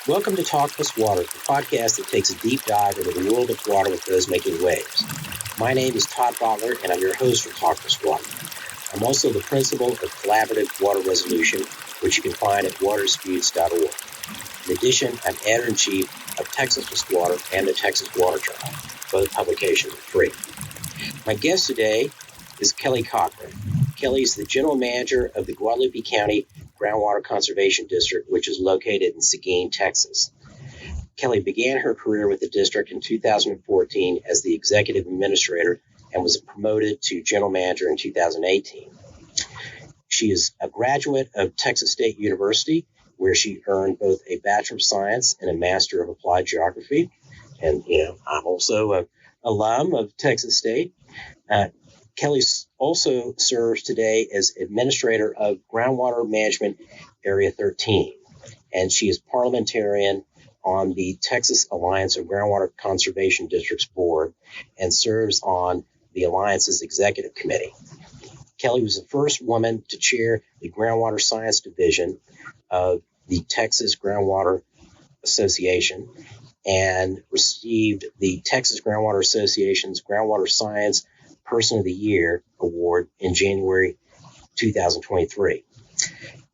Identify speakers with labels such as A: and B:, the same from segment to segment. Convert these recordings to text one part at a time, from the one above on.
A: Welcome to Talk Plus Water, the podcast that takes a deep dive into the world of water with those making waves. My name is Todd Butler, and I'm your host for Talk Plus Water. I'm also the principal of Collaborative Water Resolution, which you can find at waterdisputes.org. In addition, I'm editor-in-chief of Texas Plus Water and the Texas Water Journal. Both publications are free. My guest today is Kelley Cochran. Kelley is the general manager of the Guadalupe County Groundwater Conservation District, which is located in Seguin, Texas. Kelley began her career with the district in 2014 as the executive administrator and was promoted to general manager in 2018. She is a graduate of Texas State University, where she earned both a Bachelor of Science and a Master of Applied Geography. And, I'm also an alum of Texas State. Kelley also serves today as administrator of Groundwater Management Area 13, and she is parliamentarian on the Texas Alliance of Groundwater Conservation Districts Board and serves on the Alliance's executive committee. Kelley was the first woman to chair the Groundwater Science Division of the Texas Groundwater Association and received the Texas Groundwater Association's Groundwater Science Person of the Year Award in January 2023.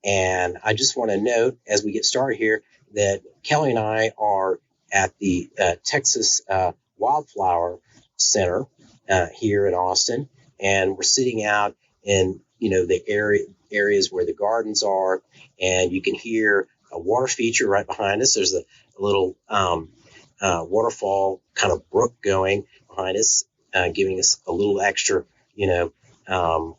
A: And I just want to note as we get started here that Kelley and I are at the Texas Wildflower Center here in Austin, and we're sitting out in the areas where the gardens are, and you can hear a water feature right behind us. There's a little waterfall kind of brook going behind us. Giving us a little extra,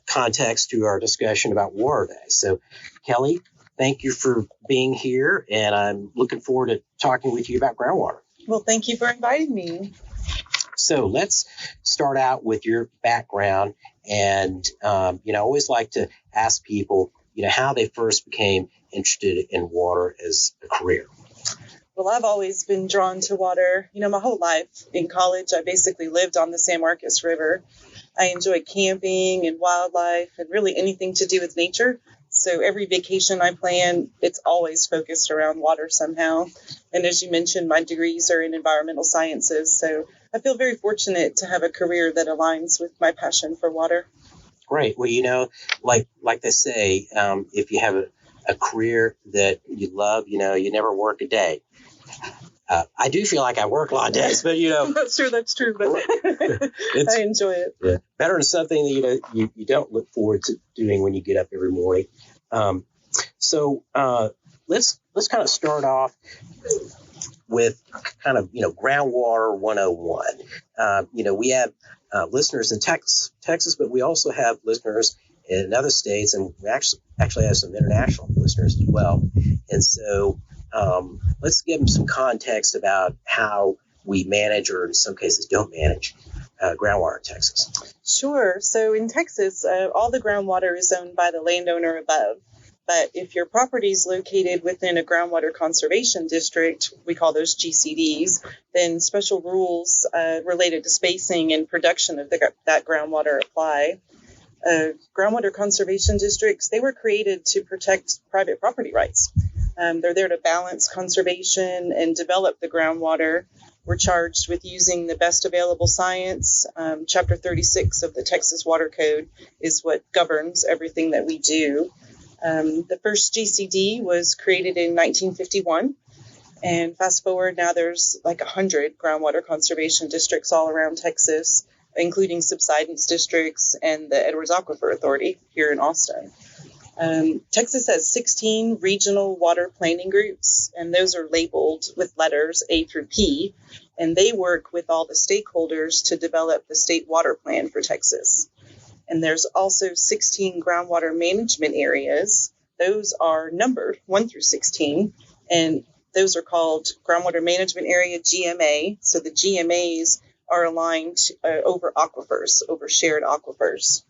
A: context to our discussion about Water Day. So, Kelley, thank you for being here, and I'm looking forward to talking with you about groundwater.
B: Well, thank you for inviting me.
A: So let's start out with your background, and I always like to ask people, how they first became interested in water as a career.
B: Well, I've always been drawn to water. My whole life. In college, I basically lived on the San Marcos River. I enjoyed camping and wildlife and really anything to do with nature. So every vacation I plan, it's always focused around water somehow. And as you mentioned, my degrees are in environmental sciences. So I feel very fortunate to have a career that aligns with my passion for water.
A: Great. Well, like they say, if you have a career that you love, you never work a day. I do feel like I work a lot of days, but
B: I'm not sure that's true, but I enjoy it.
A: Yeah, better than something that you don't look forward to doing when you get up every morning. So let's kind of start off with kind of groundwater 101. We have listeners in Texas, but we also have listeners in other states, and we actually have some international listeners as well. And so let's give them some context about how we manage, or in some cases don't manage, groundwater in Texas.
B: Sure. So in Texas, all the groundwater is owned by the landowner above. But if your property is located within a groundwater conservation district, we call those GCDs, then special rules related to spacing and production of that groundwater apply. Groundwater conservation districts, they were created to protect private property rights. They're there to balance conservation and develop the groundwater. We're charged with using the best available science. Chapter 36 of the Texas Water Code is what governs everything that we do. The first GCD was created in 1951. And fast forward, now there's like 100 groundwater conservation districts all around Texas, including subsidence districts and the Edwards Aquifer Authority here in Austin. Texas has 16 regional water planning groups, and those are labeled with letters A through P, and they work with all the stakeholders to develop the state water plan for Texas. And there's also 16 groundwater management areas. Those are numbered 1 through 16, and those are called Groundwater Management Area, GMA. So the GMAs are aligned over aquifers, over shared aquifers.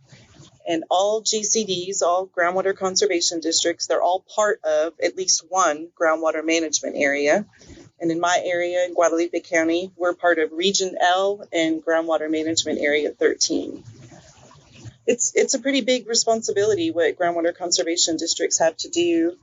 B: And all GCDs, all groundwater conservation districts, they're all part of at least one groundwater management area. And in my area, in Guadalupe County, we're part of Region L and Groundwater Management Area 13. It's a pretty big responsibility what groundwater conservation districts have to do.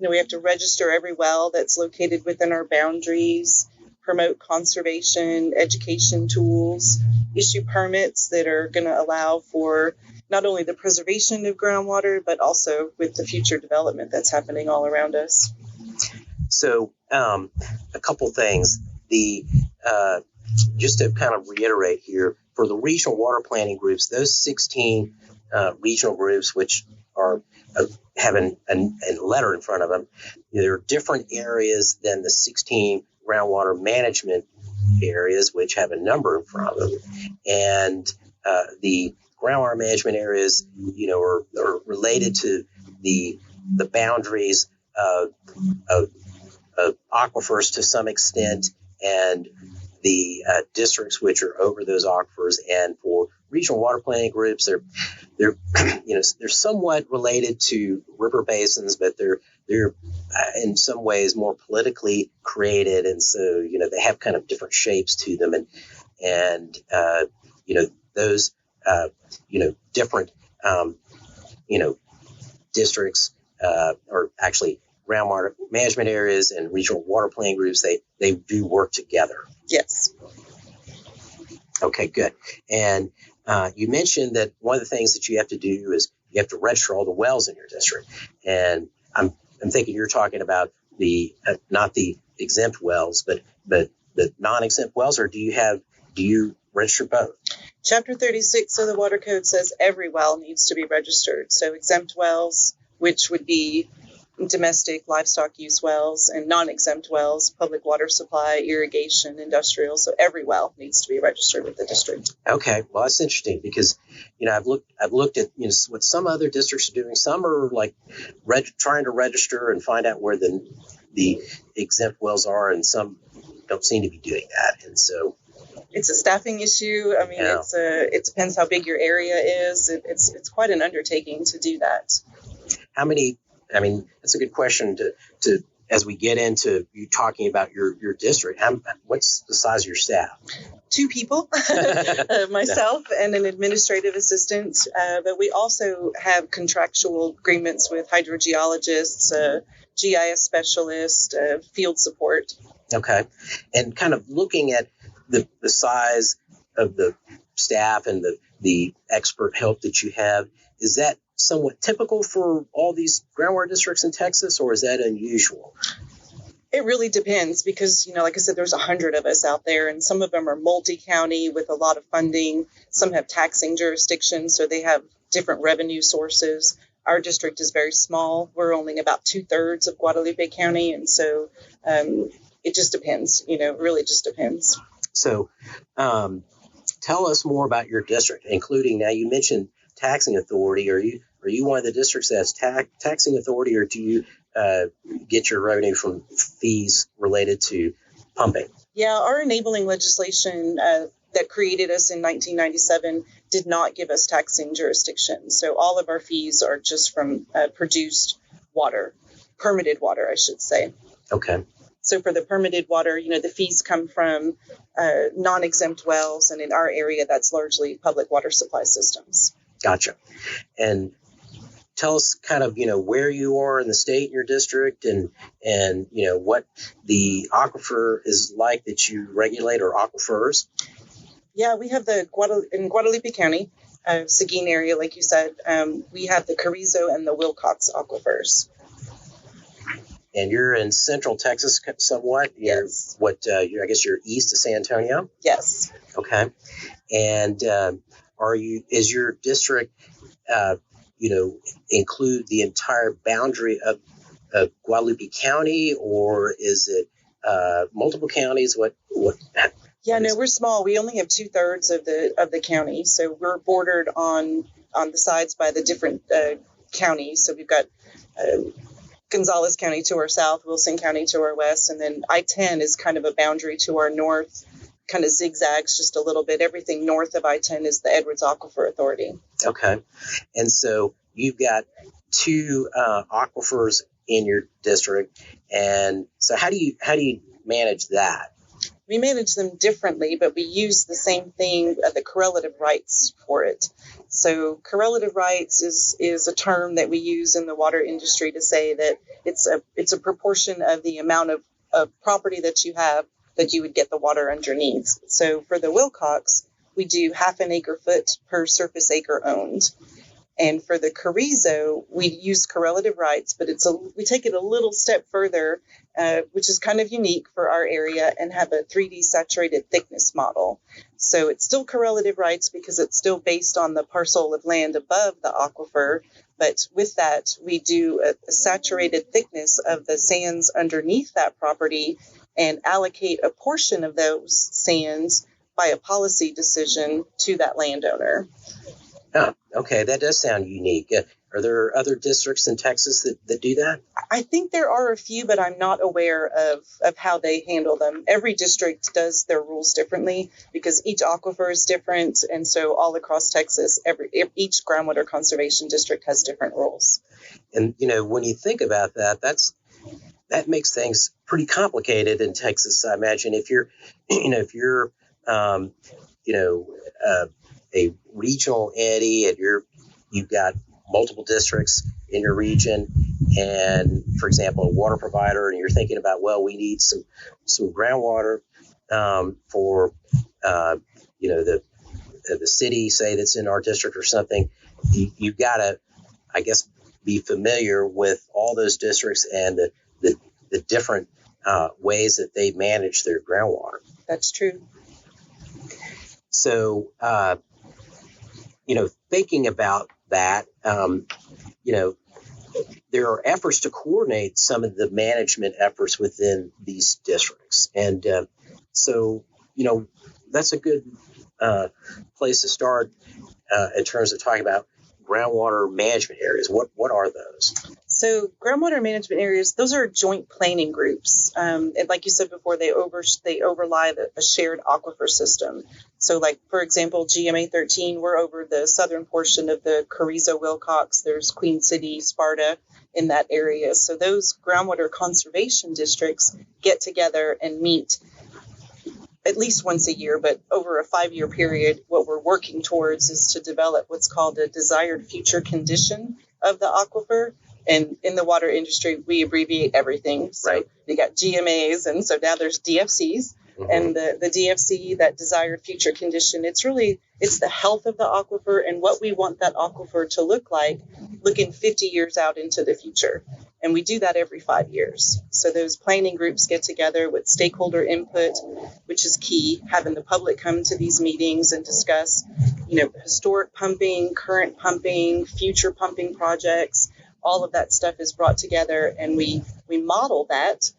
B: we have to register every well that's located within our boundaries, promote conservation, education tools, issue permits that are going to allow for not only the preservation of groundwater, but also with the future development that's happening all around us.
A: So a couple things. Just to kind of reiterate here, for the regional water planning groups, those 16 regional groups, which are have a letter in front of them, there are different areas than the 16 groundwater management areas, which have a number in front of them. And the groundwater management areas, are related to the boundaries of aquifers to some extent, and the districts which are over those aquifers. And for regional water planning groups, they're somewhat related to river basins, but they're in some ways more politically created, and so they have kind of different shapes to them, and those different districts or actually groundwater management areas and regional water planning groups, they do work together.
B: Yes.
A: Okay, good. And you mentioned that one of the things that you have to do is you have to register all the wells in your district. And I'm thinking you're talking about the not the exempt wells, but the non-exempt wells, or do you register both?
B: Chapter 36 of the Water Code says every well needs to be registered. So exempt wells, which would be domestic livestock use wells, and non-exempt wells, public water supply, irrigation, industrial. So every well needs to be registered with the district.
A: Okay, well, that's interesting because I've looked at what some other districts are doing. Some are like trying to register and find out where the exempt wells are, and some don't seem to be doing that. And so
B: it's a staffing issue. I mean,
A: yeah.
B: It depends how big your area is. It's quite an undertaking to do that.
A: How many? I mean, that's a good question to as we get into you talking about your district. What's the size of your staff?
B: 2 people, myself and an administrative assistant. But we also have contractual agreements with hydrogeologists, GIS specialists, field support.
A: Okay. And kind of looking at the size of the staff and the expert help that you have, is that somewhat typical for all these groundwater districts in Texas, or is that unusual?
B: It really depends because, like I said, there's 100 of us out there, and some of them are multi-county with a lot of funding. Some have taxing jurisdictions, so they have different revenue sources. Our district is very small. We're only about 2/3 of Guadalupe County, and so it just depends. It really just depends.
A: So tell us more about your district, including now you mentioned taxing authority. Are you one of the districts that has taxing authority, or do you get your revenue from fees related to pumping?
B: Yeah, our enabling legislation that created us in 1997 did not give us taxing jurisdiction. So all of our fees are just from produced water, permitted water, I should say.
A: Okay.
B: So for the permitted water, the fees come from non-exempt wells, and in our area, that's largely public water supply systems.
A: Gotcha. And tell us kind of, where you are in the state in your district and what the aquifer is like that you regulate, or aquifers.
B: Yeah, we have in Guadalupe County, Seguin area, like you said, we have the Carrizo and the Wilcox aquifers.
A: And you're in central Texas somewhat?
B: Yes.
A: I guess you're east of San Antonio?
B: Yes.
A: Okay. And is your district, include the entire boundary of Guadalupe County, or is it multiple counties? What?
B: Yeah, no, we're small. We only have 2/3 of the county, so we're bordered on the sides by the different counties. So we've got Gonzales County to our south, Wilson County to our west, and then I-10 is kind of a boundary to our north, kind of zigzags just a little bit. Everything north of I-10 is the Edwards Aquifer Authority.
A: Okay. And so you've got 2 aquifers in your district. And so how do you manage that?
B: we manage them differently, but we use the same thing, the correlative rights for it. So correlative rights is a term that we use in the water industry to say that it's a proportion of the amount of property that you have that you would get the water underneath. So for the Wilcox, we do half an acre foot per surface acre owned. And for the Carrizo, we use correlative rights, but we take it a little step further, which is kind of unique for our area, and have a 3D saturated thickness model. So it's still correlative rights because it's still based on the parcel of land above the aquifer. But with that, we do a saturated thickness of the sands underneath that property and allocate a portion of those sands by a policy decision to that landowner.
A: Oh, okay. That does sound unique. Are there other districts in Texas that do that?
B: I think there are a few, but I'm not aware of how they handle them. Every district does their rules differently because each aquifer is different. And so all across Texas, each groundwater conservation district has different rules.
A: And, when you think about that, that makes things pretty complicated in Texas. I imagine if you're a regional entity and you've got multiple districts in your region, and for example, a water provider, and you're thinking about, well, we need some groundwater for the city, say, that's in our district or something. You've got to, I guess, be familiar with all those districts and the different ways that they manage their groundwater.
B: That's true.
A: So, thinking about that, there are efforts to coordinate some of the management efforts within these districts. And so, that's a good place to start in terms of talking about groundwater management areas. What are those?
B: So groundwater management areas, those are joint planning groups. And like you said before, they overlie a shared aquifer system. So like, for example, GMA 13, we're over the southern portion of the Carrizo Wilcox. There's Queen City, Sparta in that area. So those groundwater conservation districts get together and meet at least once a year, but over a 5-year period, what we're working towards is to develop what's called a desired future condition of the aquifer. And in the water industry, we abbreviate everything. So
A: right.
B: You got GMAs, and so now there's DFCs. Mm-hmm. And the DFC, that desired future condition, it's the health of the aquifer and what we want that aquifer to look like looking 50 years out into the future. And we do that every 5 years. So those planning groups get together with stakeholder input, which is key, having the public come to these meetings and discuss, historic pumping, current pumping, future pumping projects. All of that stuff is brought together, and we model that.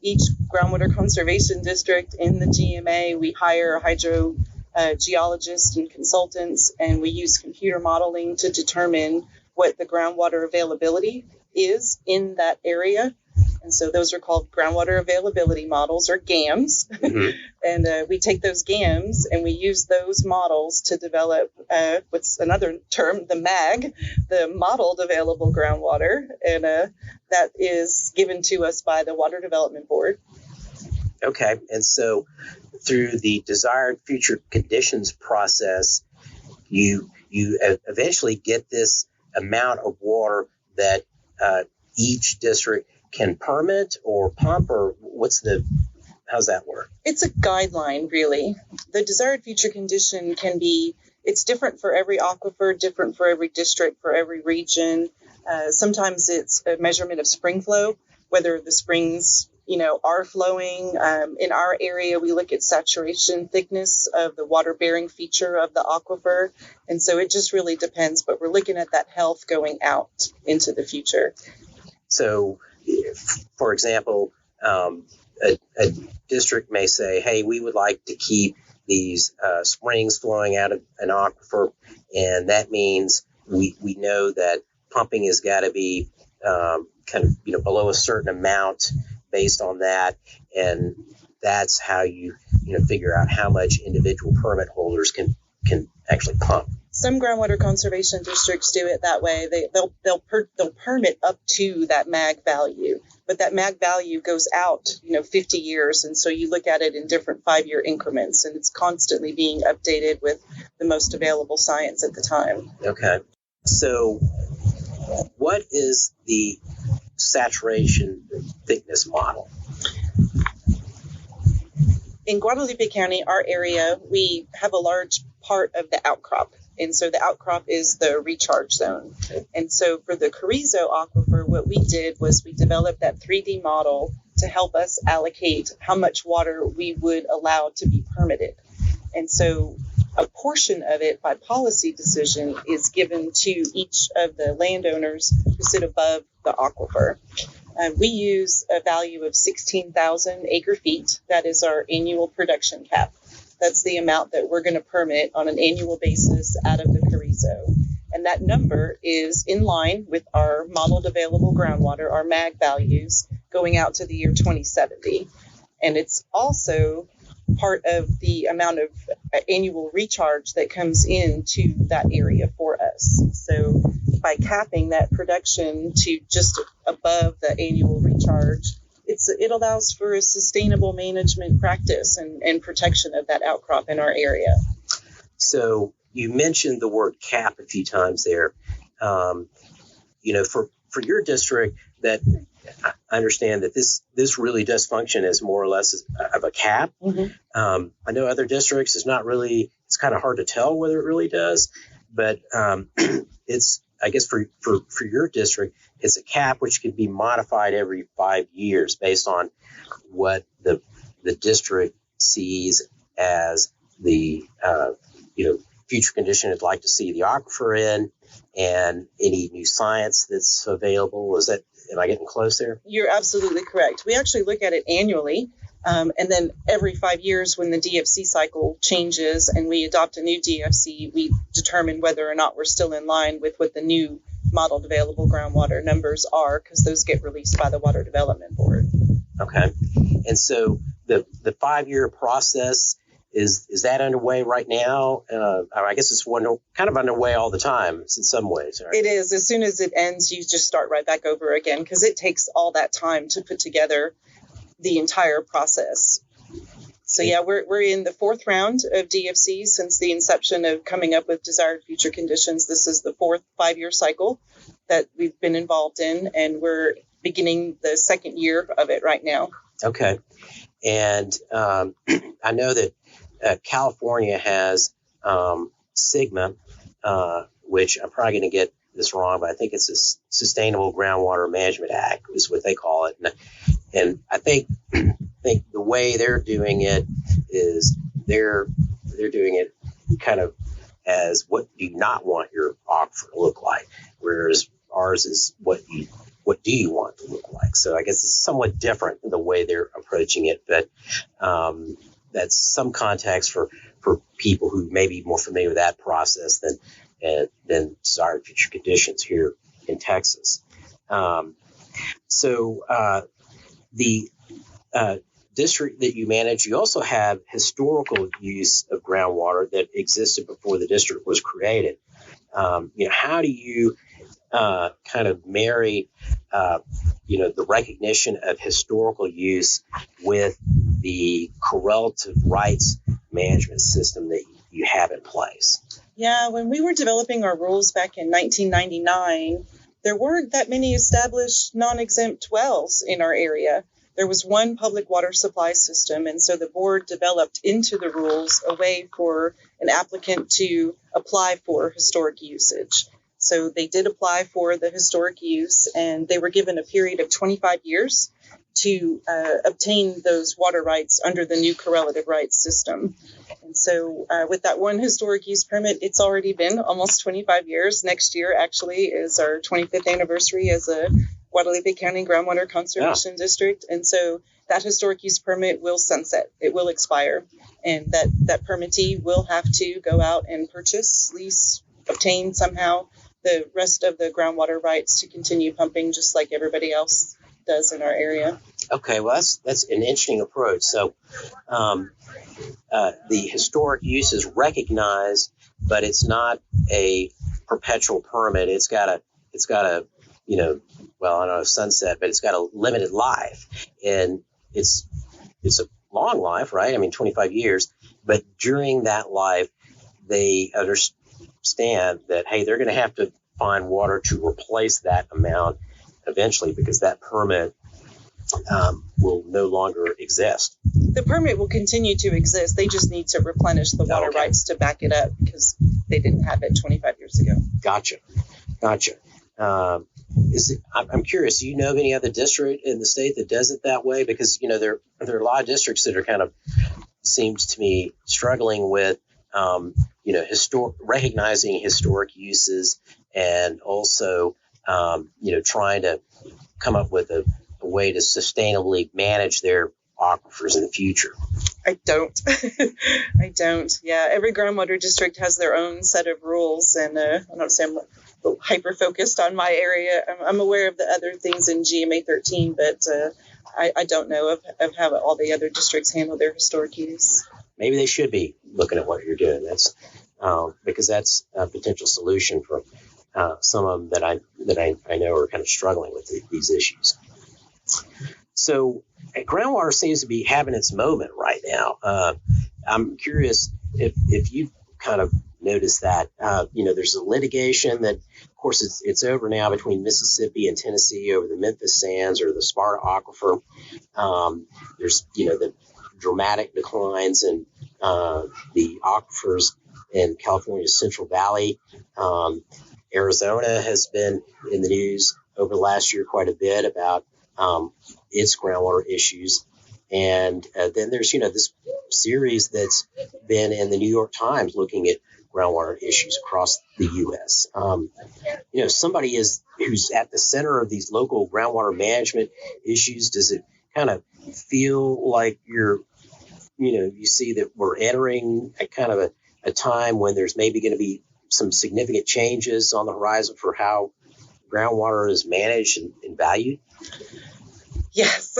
B: Each groundwater conservation district in the GMA, we hire hydrogeologists and consultants, and we use computer modeling to determine what the groundwater availability is in that area. And so those are called groundwater availability models, or GAMs. Mm-hmm. And we take those GAMs and we use those models to develop what's another term, the MAG, the modeled available groundwater. And that is given to us by the Water Development Board.
A: Okay. And so through the desired future conditions process, you eventually get this amount of water that each district can permit or pump, or how's that work?
B: It's a guideline, really. The desired future condition it's different for every aquifer, different for every district, for every region. Sometimes it's a measurement of spring flow, whether the springs, are flowing. In our area, we look at saturation thickness of the water-bearing feature of the aquifer. And so it just really depends, but we're looking at that health going out into the future.
A: So, for example, a district may say, hey, we would like to keep these springs flowing out of an aquifer, and that means we know that pumping has got to be below a certain amount based on that, and that's how you figure out how much individual permit holders can actually pump.
B: Some groundwater conservation districts do it that way. They'll permit up to that MAG value, but that MAG value goes out, 50 years, and so you look at it in different 5-year increments, and it's constantly being updated with the most available science at the time.
A: Okay. So, what is the saturation thickness model?
B: In Guadalupe County, our area, we have a large part of the outcrop. And so the outcrop is the recharge zone. And so for the Carrizo aquifer, what we did was we developed that 3D model to help us allocate how much water we would allow to be permitted. And so a portion of it by policy decision is given to each of the landowners who sit above the aquifer. We use a value of 16,000 acre feet. That is our annual production cap. That's the amount that we're going to permit on an annual basis out of the Carrizo. And that number is in line with our modeled available groundwater, our MAG values, going out to the year 2070. And it's also part of the amount of annual recharge that comes into that area for us. So by capping that production to just above the annual recharge, it allows for a sustainable management practice and protection of that outcrop in our area.
A: So you mentioned the word cap a few times there. For your district, that I understand that this really does function as more or less of a cap.
B: Mm-hmm.
A: I know other districts, it's kind of hard to tell whether it really does, but it's, I guess for your district, it's a cap which can be modified every 5 years based on what the district sees as the future condition it'd like to see the aquifer in, and any new science that's available. Am I getting close there?
B: You're absolutely correct. We actually look at it annually. And then every 5 years when the DFC cycle changes and we adopt a new DFC, we determine whether or not we're still in line with what the new modeled available groundwater numbers are, because those get released by the Water Development Board.
A: Okay. And so the 5-year process, is that underway right now? I guess it's kind of underway all the time in some ways. Right?
B: It is. As soon as it ends, you just start right back over again, because it takes all that time to put together the entire process. So yeah, we're in the 4th round of DFC since the inception of coming up with desired future conditions. This is the 4th 5-year cycle that we've been involved in, and we're beginning the 2nd year of it right now.
A: Okay. And I know that California has SGMA, which I'm probably going to get this wrong, but I think it's a Sustainable Groundwater Management Act is what they call it. And I think the way they're doing it is they're doing it kind of as what do you not want your aquifer to look like, whereas ours is what do you want to look like. So I guess it's somewhat different the way they're approaching it, but that's some context for people who may be more familiar with that process than desired future conditions here in Texas. The district that you manage, you also have historical use of groundwater that existed before the district was created. How do you kind of marry, the recognition of historical use with the correlative rights management system that you have in place?
B: Yeah, when we were developing our rules back in 1999, there weren't that many established non-exempt wells in our area. There was one public water supply system, and so the board developed into the rules a way for an applicant to apply for historic usage. So they did apply for the historic use, and they were given a period of 25 years to obtain those water rights under the new correlative rights system. And so with that one historic use permit, it's already been almost 25 years. Next year actually is our 25th anniversary as a Guadalupe County Groundwater Conservation District. And so that historic use permit will sunset. It will expire. And that permittee will have to go out and purchase, lease, obtain somehow the rest of the groundwater rights to continue pumping just like everybody else does in our area. Okay, well,
A: that's an interesting approach. So the historic use is recognized but it's not a perpetual permit. It's got a well, I don't know if sunset, but it's got a limited life, and it's a long life, right? I mean, 25 years, but during that life, they understand that, hey, they're going to have to find water to replace that amount eventually, because that permit will no longer exist.
B: The permit will continue to exist. They just need to replenish the water rights to back it up, because they didn't have it 25 years ago. Gotcha.
A: I'm curious, do you know of any other district in the state that does it that way? Because, there are a lot of districts that are kind of, seems to me, struggling with, recognizing historic uses, and also, trying to come up with a way to sustainably manage their aquifers in the future.
B: I don't. Yeah, every groundwater district has their own set of rules, and I don't say I'm hyper focused on my area. I'm aware of the other things in GMA 13, but I don't know of how all the other districts handle their historic use.
A: Maybe they should be looking at what you're doing. That's because that's a potential solution for some of them that I know are kind of struggling with these issues. So groundwater seems to be having its moment right now. I'm curious if you kind of noticed that, there's a litigation that, of course, it's over now between Mississippi and Tennessee over the Memphis Sands or the Sparta Aquifer. There's, the dramatic declines in the aquifers in California's Central Valley. Arizona has been in the news over the last year quite a bit about its groundwater issues. And then there's, this series that's been in the New York Times looking at groundwater issues across the U.S. Somebody who's at the center of these local groundwater management issues, does it kind of feel like you see that we're entering a kind of a time when there's maybe going to be some significant changes on the horizon for how groundwater is managed and valued?
B: Yes.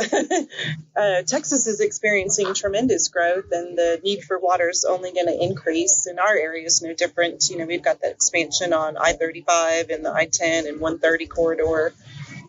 B: Texas is experiencing tremendous growth, and the need for water is only going to increase. In our area is no different. We've got that expansion on I-35 and the I-10 and 130 corridor,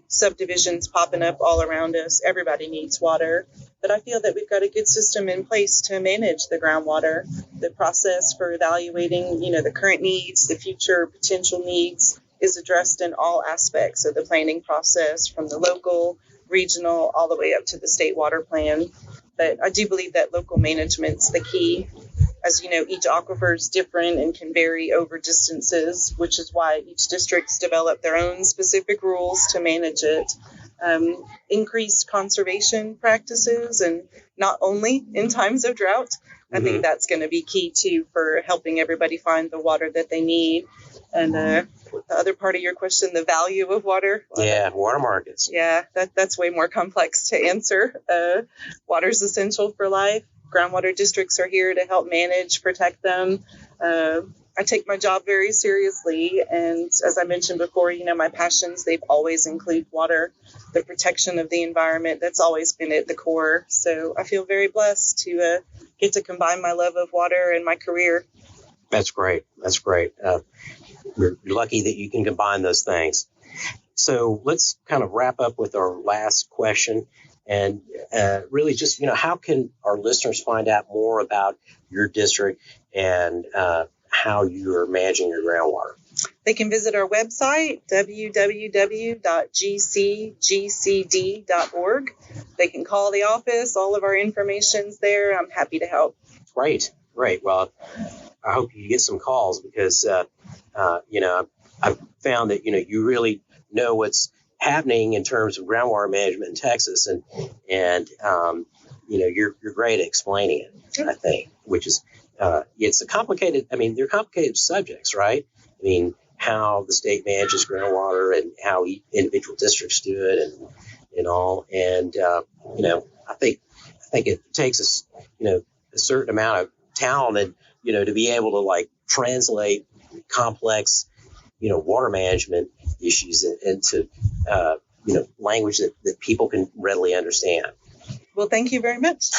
B: subdivisions popping up all around us. Everybody needs water. But I feel that we've got a good system in place to manage the groundwater. The process for evaluating, the current needs, the future potential needs is addressed in all aspects of the planning process, from the local, regional, all the way up to the state water plan. But I do believe that local management's the key. As you know, each aquifer is different and can vary over distances, which is why each district's developed their own specific rules to manage it. Increased conservation practices, and not only in times of drought. I think that's going to be key too for helping everybody find the water that they need. And the other part of your question, the value of water.
A: Yeah, water markets.
B: Yeah, that's way more complex to answer. Water is essential for life. Groundwater districts are here to help manage, protect them. I take my job very seriously. And as I mentioned before, my passions, they've always included water, the protection of the environment. That's always been at the core. So I feel very blessed to get to combine my love of water and my career.
A: That's great. You're lucky that you can combine those things. So let's kind of wrap up with our last question. And really just, how can our listeners find out more about your district and how you're managing your groundwater?
B: They can visit our website, www.gcgcd.org. They can call the office. All of our information's there. I'm happy to help.
A: Great. Well, I hope you get some calls because, I've found that, you really know what's happening in terms of groundwater management in Texas, and you're great at explaining it, I think, which is, it's a complicated, they're complicated subjects, right? How the state manages groundwater and how individual districts do it and all. And, I think it takes us, a certain amount of talent and, to be able to translate complex, water management issues into, language that people can readily understand.
B: Well, thank you very much.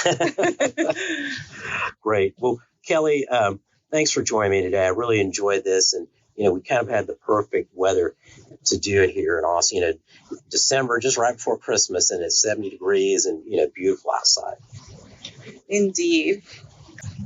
A: Great. Well, Kelley, Thanks for joining me today. I really enjoyed this, and we kind of had the perfect weather to do it here in Austin. December, just right before Christmas, and it's 70 degrees and beautiful outside.
B: Indeed.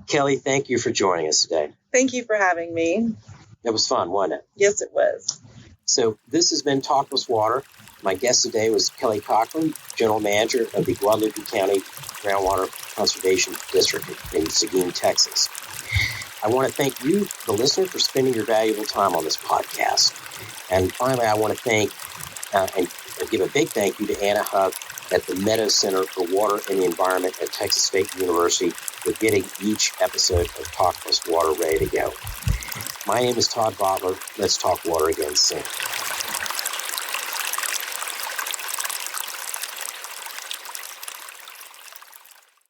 A: Kelley, thank you for joining us today.
B: Thank you for having me.
A: It was fun, wasn't it?
B: Yes, it was.
A: So this has been Talk Plus Water. My guest today was Kelley Cochran, General Manager of the Guadalupe County Groundwater Conservation District in Seguin, Texas. I want to thank you, the listener, for spending your valuable time on this podcast. And finally, I want to thank and give a big thank you to Anna Hug at the Meadow Center for Water and the Environment at Texas State University for getting each episode of Talk Plus Water ready to go. My name is Todd Butler. Let's talk water again soon.